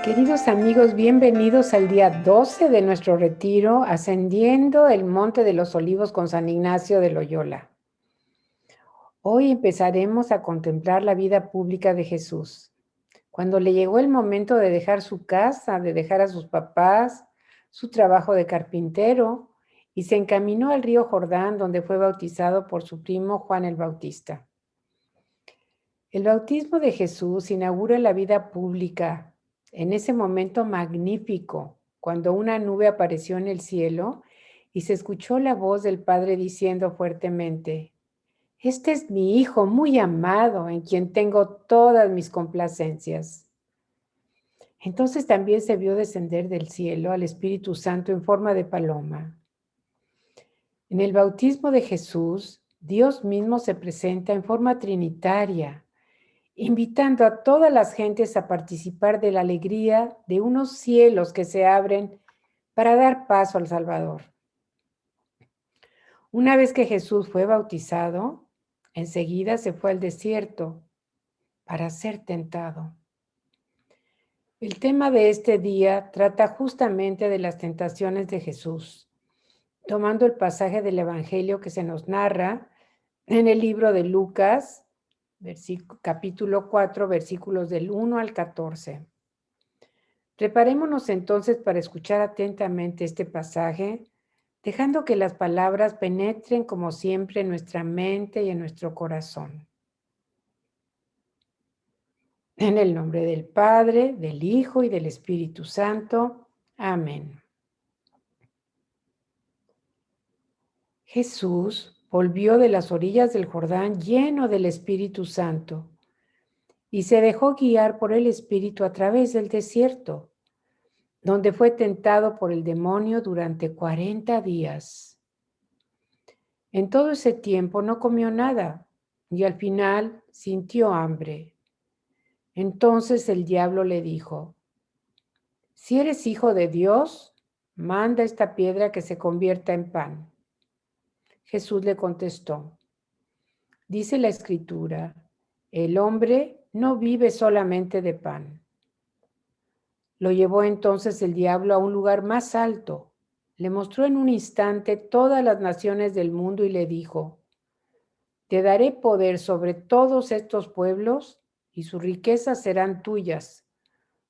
Queridos amigos, bienvenidos al día 12 de nuestro retiro, ascendiendo el Monte de los Olivos con San Ignacio de Loyola. Hoy empezaremos a contemplar la vida pública de Jesús. Cuando le llegó el momento de dejar su casa, de dejar a sus papás, su trabajo de carpintero, y se encaminó al río Jordán, donde fue bautizado por su primo Juan el Bautista. El bautismo de Jesús inaugura la vida pública en ese momento magnífico, cuando una nube apareció en el cielo y se escuchó la voz del Padre diciendo fuertemente: "Este es mi Hijo muy amado, en quien tengo todas mis complacencias". Entonces también se vio descender del cielo al Espíritu Santo en forma de paloma. En el bautismo de Jesús, Dios mismo se presenta en forma trinitaria, invitando a todas las gentes a participar de la alegría de unos cielos que se abren para dar paso al Salvador. Una vez que Jesús fue bautizado, enseguida se fue al desierto para ser tentado. El tema de este día trata justamente de las tentaciones de Jesús, tomando el pasaje del Evangelio que se nos narra en el libro de Lucas, capítulo 4, versículos del 1 al 14. Preparémonos entonces para escuchar atentamente este pasaje, dejando que las palabras penetren como siempre en nuestra mente y en nuestro corazón. En el nombre del Padre, del Hijo y del Espíritu Santo. Amén. Jesús volvió de las orillas del Jordán lleno del Espíritu Santo y se dejó guiar por el Espíritu a través del desierto, donde fue tentado por el demonio durante 40 días. En todo ese tiempo no comió nada y al final sintió hambre. Entonces el diablo le dijo: "Si eres hijo de Dios, manda esta piedra que se convierta en pan". Jesús le contestó: "Dice la Escritura, el hombre no vive solamente de pan". Lo llevó entonces el diablo a un lugar más alto, le mostró en un instante todas las naciones del mundo y le dijo: "Te daré poder sobre todos estos pueblos y sus riquezas serán tuyas,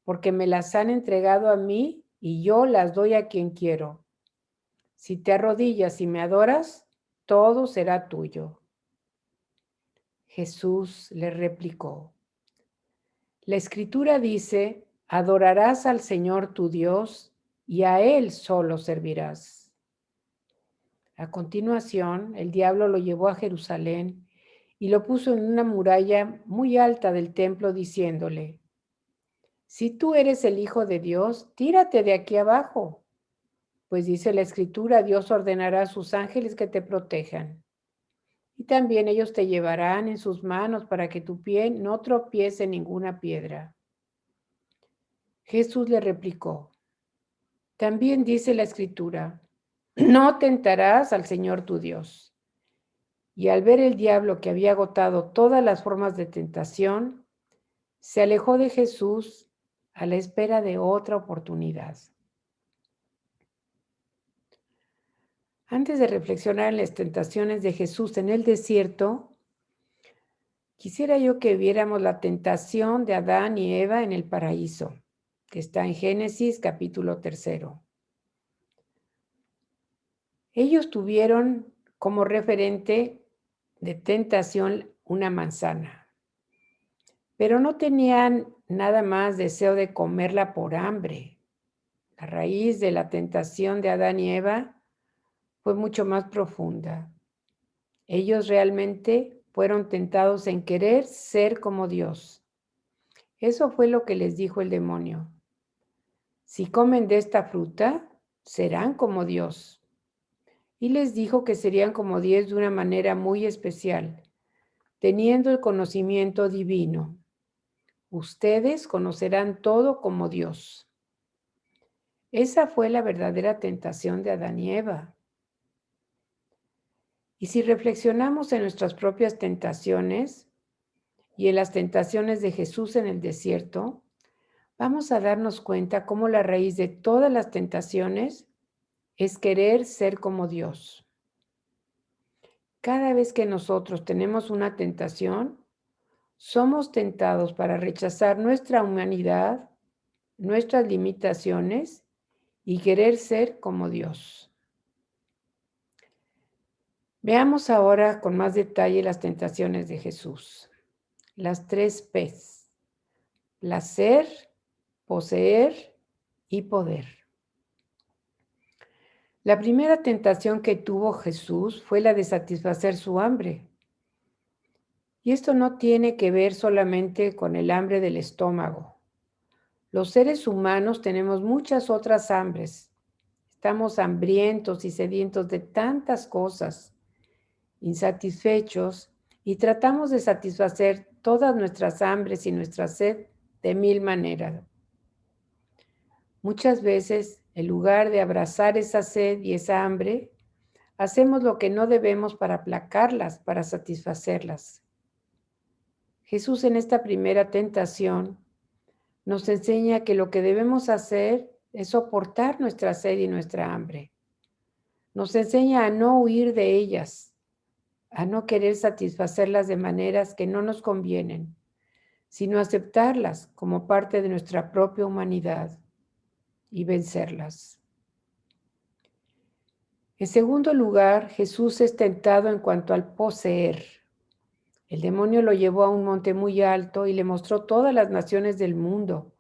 porque me las han entregado a mí y yo las doy a quien quiero. Si te arrodillas y me adoras, todo será tuyo". Jesús le replicó: "La Escritura dice, adorarás al Señor tu Dios y a Él solo servirás". A continuación, el diablo lo llevó a Jerusalén y lo puso en una muralla muy alta del templo, diciéndole: "Si tú eres el Hijo de Dios, tírate de aquí abajo, pues dice la Escritura, Dios ordenará a sus ángeles que te protejan. Y también ellos te llevarán en sus manos para que tu pie no tropiece en ninguna piedra". Jesús le replicó: "También dice la Escritura, no tentarás al Señor tu Dios". Y al ver el diablo que había agotado todas las formas de tentación, se alejó de Jesús a la espera de otra oportunidad. Antes de reflexionar en las tentaciones de Jesús en el desierto, quisiera yo que viéramos la tentación de Adán y Eva en el paraíso, que está en Génesis capítulo 3. Ellos tuvieron como referente de tentación una manzana, pero no tenían nada más deseo de comerla por hambre. La raíz de la tentación de Adán y Eva fue mucho más profunda. Ellos realmente fueron tentados en querer ser como Dios. Eso fue lo que les dijo el demonio: "Si comen de esta fruta, serán como Dios". Y les dijo que serían como Dios de una manera muy especial, teniendo el conocimiento divino. Ustedes conocerán todo como Dios. Esa fue la verdadera tentación de Adán y Eva. Y si reflexionamos en nuestras propias tentaciones y en las tentaciones de Jesús en el desierto, vamos a darnos cuenta cómo la raíz de todas las tentaciones es querer ser como Dios. Cada vez que nosotros tenemos una tentación, somos tentados para rechazar nuestra humanidad, nuestras limitaciones y querer ser como Dios. Veamos ahora con más detalle las tentaciones de Jesús. Las 3 P's: placer, poseer y poder. La primera tentación que tuvo Jesús fue la de satisfacer su hambre. Y esto no tiene que ver solamente con el hambre del estómago. Los seres humanos tenemos muchas otras hambres. Estamos hambrientos y sedientos de tantas cosas, insatisfechos, y tratamos de satisfacer todas nuestras hambres y nuestra sed de 1000 maneras. Muchas veces, en lugar de abrazar esa sed y esa hambre, hacemos lo que no debemos para aplacarlas, para satisfacerlas. Jesús en esta primera tentación nos enseña que lo que debemos hacer es soportar nuestra sed y nuestra hambre. Nos enseña a no huir de ellas, a no querer satisfacerlas de maneras que no nos convienen, sino aceptarlas como parte de nuestra propia humanidad y vencerlas. En segundo lugar, Jesús es tentado en cuanto al poseer. El demonio lo llevó a un monte muy alto y le mostró todas las naciones del mundo,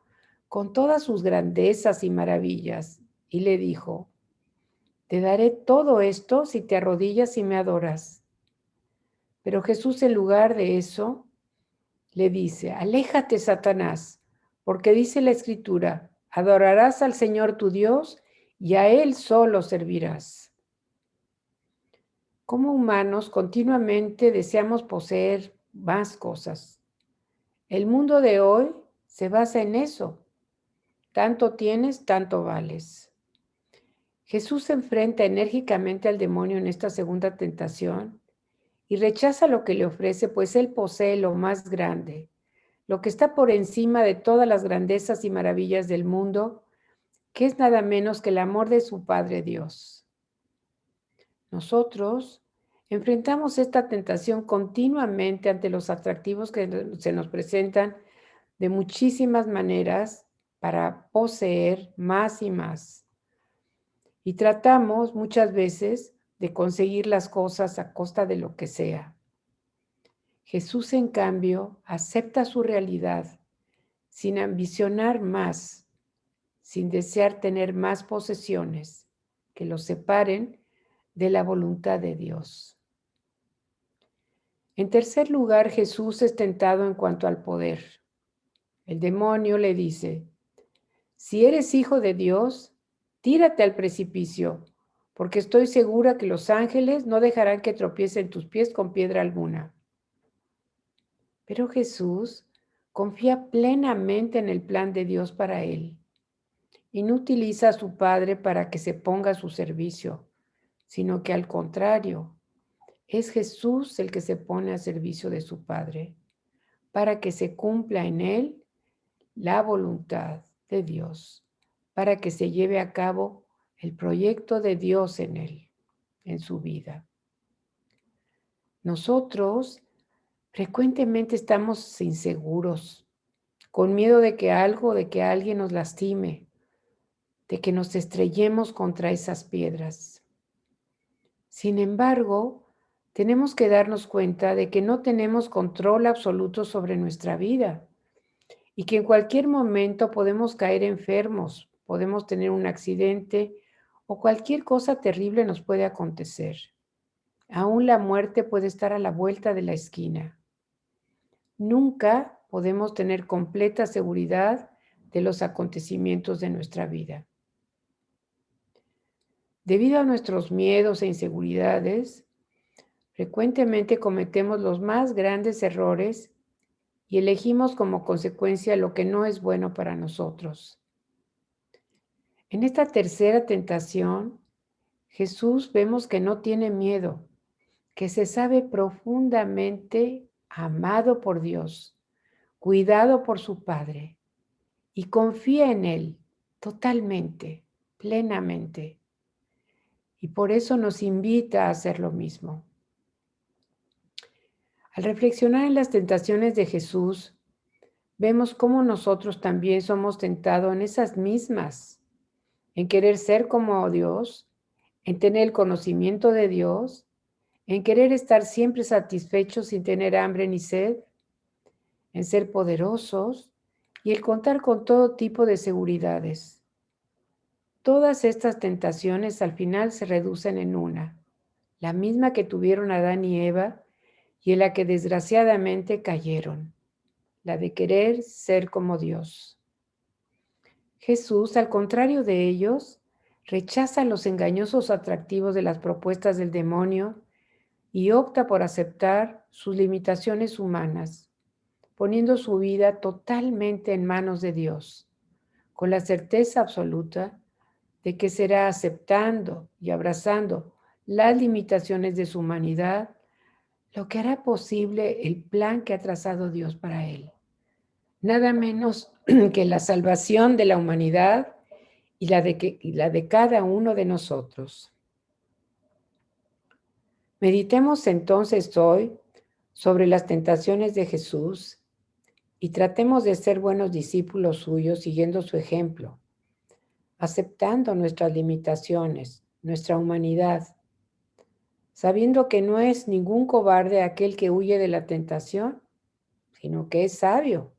con todas sus grandezas y maravillas, y le dijo: te daré todo esto si te arrodillas y me adoras. Pero Jesús, en lugar de eso, le dice: aléjate, Satanás, porque dice la Escritura: adorarás al Señor tu Dios y a Él solo servirás. Como humanos, continuamente deseamos poseer más cosas. El mundo de hoy se basa en eso. Tanto tienes, tanto vales. Jesús se enfrenta enérgicamente al demonio en esta segunda tentación y rechaza lo que le ofrece, pues él posee lo más grande, lo que está por encima de todas las grandezas y maravillas del mundo, que es nada menos que el amor de su Padre Dios. Nosotros enfrentamos esta tentación continuamente ante los atractivos que se nos presentan de muchísimas maneras para poseer más y más. Y tratamos muchas veces de conseguir las cosas a costa de lo que sea. Jesús, en cambio, acepta su realidad sin ambicionar más, sin desear tener más posesiones que lo separen de la voluntad de Dios. En tercer lugar, Jesús es tentado en cuanto al poder. El demonio le dice: si eres hijo de Dios, tírate al precipicio, porque estoy segura que los ángeles no dejarán que tropiecen tus pies con piedra alguna. Pero Jesús confía plenamente en el plan de Dios para él y no utiliza a su Padre para que se ponga a su servicio, sino que al contrario, es Jesús el que se pone a servicio de su Padre para que se cumpla en él la voluntad de Dios, para que se lleve a cabo el proyecto de Dios en él, en su vida. Nosotros frecuentemente estamos inseguros, con miedo de que algo, de que alguien nos lastime, de que nos estrellemos contra esas piedras. Sin embargo, tenemos que darnos cuenta de que no tenemos control absoluto sobre nuestra vida y que en cualquier momento podemos caer enfermos, podemos tener un accidente o cualquier cosa terrible nos puede acontecer. Aún la muerte puede estar a la vuelta de la esquina. Nunca podemos tener completa seguridad de los acontecimientos de nuestra vida. Debido a nuestros miedos e inseguridades, frecuentemente cometemos los más grandes errores y elegimos como consecuencia lo que no es bueno para nosotros. En esta tercera tentación, Jesús vemos que no tiene miedo, que se sabe profundamente amado por Dios, cuidado por su Padre, y confía en Él totalmente, plenamente. Y por eso nos invita a hacer lo mismo. Al reflexionar en las tentaciones de Jesús, vemos cómo nosotros también somos tentados en esas mismas, en querer ser como Dios, en tener el conocimiento de Dios, en querer estar siempre satisfechos sin tener hambre ni sed, en ser poderosos y el contar con todo tipo de seguridades. Todas estas tentaciones al final se reducen en una, la misma que tuvieron Adán y Eva y en la que desgraciadamente cayeron, la de querer ser como Dios. Jesús, al contrario de ellos, rechaza los engañosos atractivos de las propuestas del demonio y opta por aceptar sus limitaciones humanas, poniendo su vida totalmente en manos de Dios, con la certeza absoluta de que será aceptando y abrazando las limitaciones de su humanidad lo que hará posible el plan que ha trazado Dios para él. Nada menos que la salvación de la humanidad y la de cada uno de nosotros. Meditemos entonces hoy sobre las tentaciones de Jesús y tratemos de ser buenos discípulos suyos siguiendo su ejemplo, aceptando nuestras limitaciones, nuestra humanidad, sabiendo que no es ningún cobarde aquel que huye de la tentación, sino que es sabio.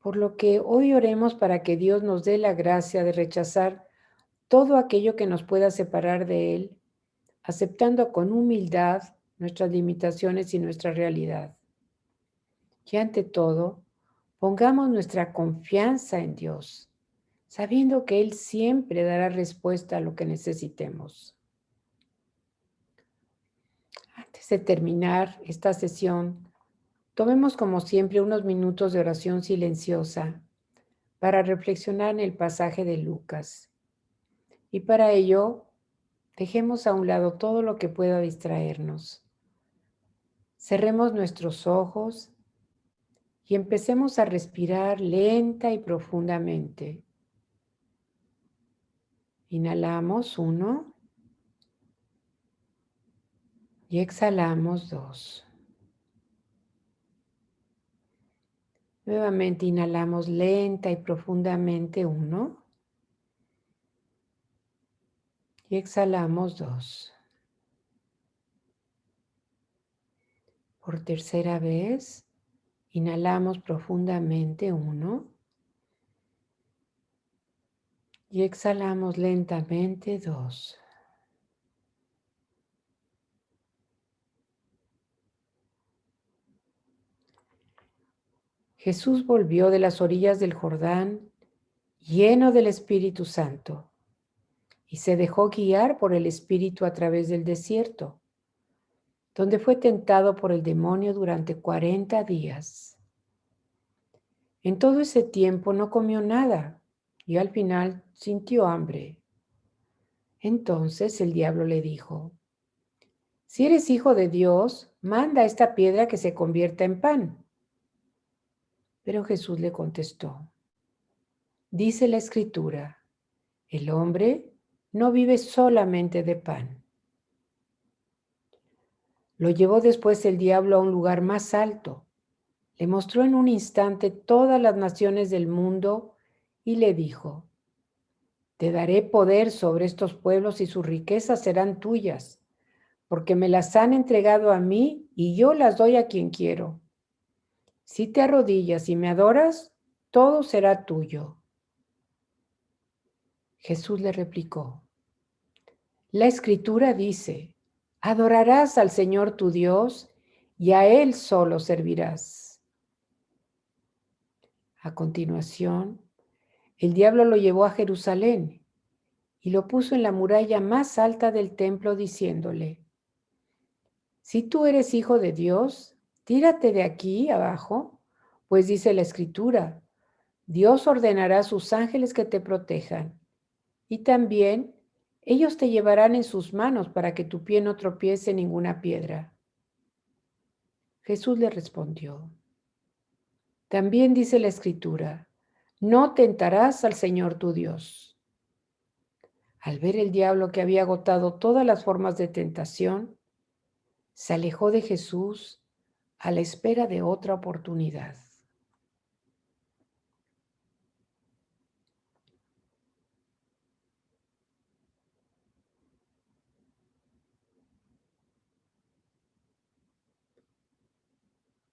Por lo que hoy oremos para que Dios nos dé la gracia de rechazar todo aquello que nos pueda separar de Él, aceptando con humildad nuestras limitaciones y nuestra realidad. Y ante todo, pongamos nuestra confianza en Dios, sabiendo que Él siempre dará respuesta a lo que necesitemos. Antes de terminar esta sesión, tomemos como siempre unos minutos de oración silenciosa para reflexionar en el pasaje de Lucas. Y para ello, dejemos a un lado todo lo que pueda distraernos. Cerremos nuestros ojos y empecemos a respirar lenta y profundamente. Inhalamos 1 y exhalamos 2. Nuevamente inhalamos lenta y profundamente 1 y exhalamos 2. Por tercera vez, inhalamos profundamente 1 y exhalamos lentamente 2. Jesús volvió de las orillas del Jordán lleno del Espíritu Santo y se dejó guiar por el Espíritu a través del desierto, donde fue tentado por el demonio durante 40 días. En todo ese tiempo no comió nada y al final sintió hambre. Entonces el diablo le dijo: si eres hijo de Dios, manda esta piedra que se convierta en pan. Pero Jesús le contestó: dice la Escritura, el hombre no vive solamente de pan. Lo llevó después el diablo a un lugar más alto. Le mostró en un instante todas las naciones del mundo y le dijo: te daré poder sobre estos pueblos y sus riquezas serán tuyas, porque me las han entregado a mí y yo las doy a quien quiero. Si te arrodillas y me adoras, todo será tuyo. Jesús le replicó: la Escritura dice, adorarás al Señor tu Dios y a Él solo servirás. A continuación, el diablo lo llevó a Jerusalén y lo puso en la muralla más alta del templo diciéndole: si tú eres hijo de Dios, tírate de aquí abajo, pues dice la Escritura, Dios ordenará a sus ángeles que te protejan, y también ellos te llevarán en sus manos para que tu pie no tropiece en ninguna piedra. Jesús le respondió: también dice la Escritura, No tentarás al Señor tu Dios. Al ver el diablo que había agotado todas las formas de tentación, se alejó de Jesús a la espera de otra oportunidad.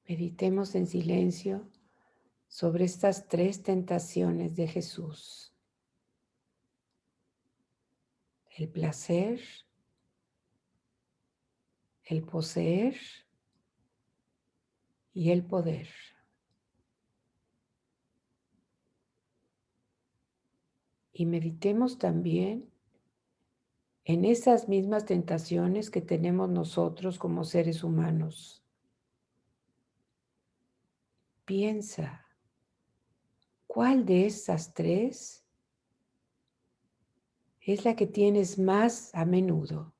Meditemos en silencio sobre estas tres tentaciones de Jesús: el placer, el poseer y el poder. Y meditemos también en esas mismas tentaciones que tenemos nosotros como seres humanos. Piensa, ¿cuál de esas tres es la que tienes más a menudo?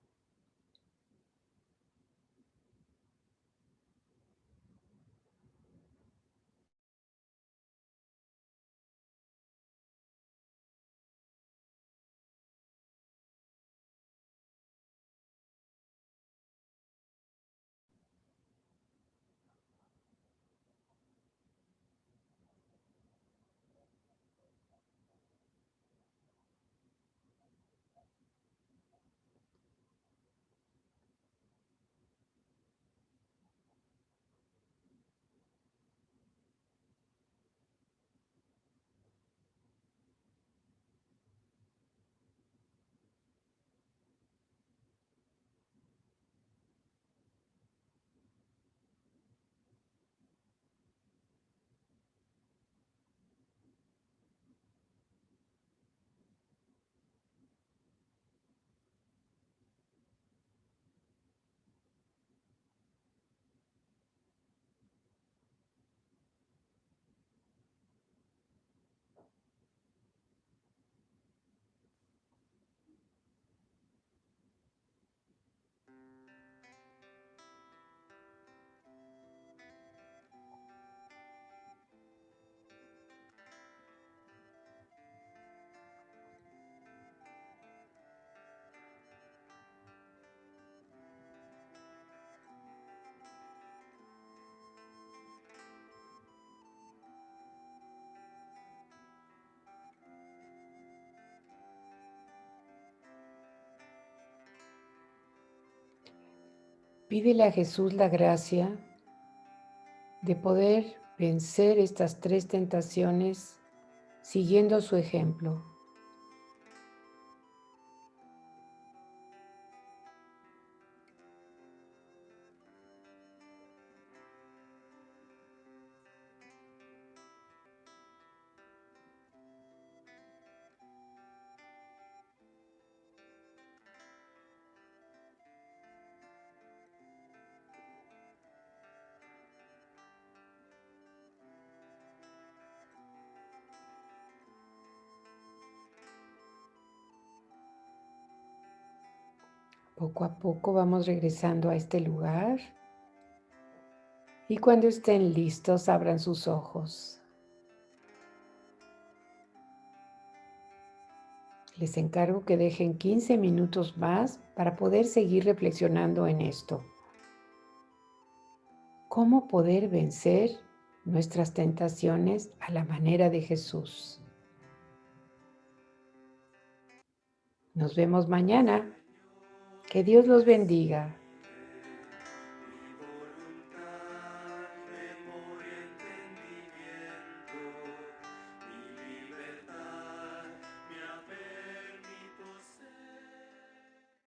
Pídele a Jesús la gracia de poder vencer estas tres tentaciones siguiendo su ejemplo. Poco a poco vamos regresando a este lugar y cuando estén listos abran sus ojos. Les encargo que dejen 15 minutos más para poder seguir reflexionando en esto. ¿Cómo poder vencer nuestras tentaciones a la manera de Jesús? Nos vemos mañana. Que Dios los bendiga.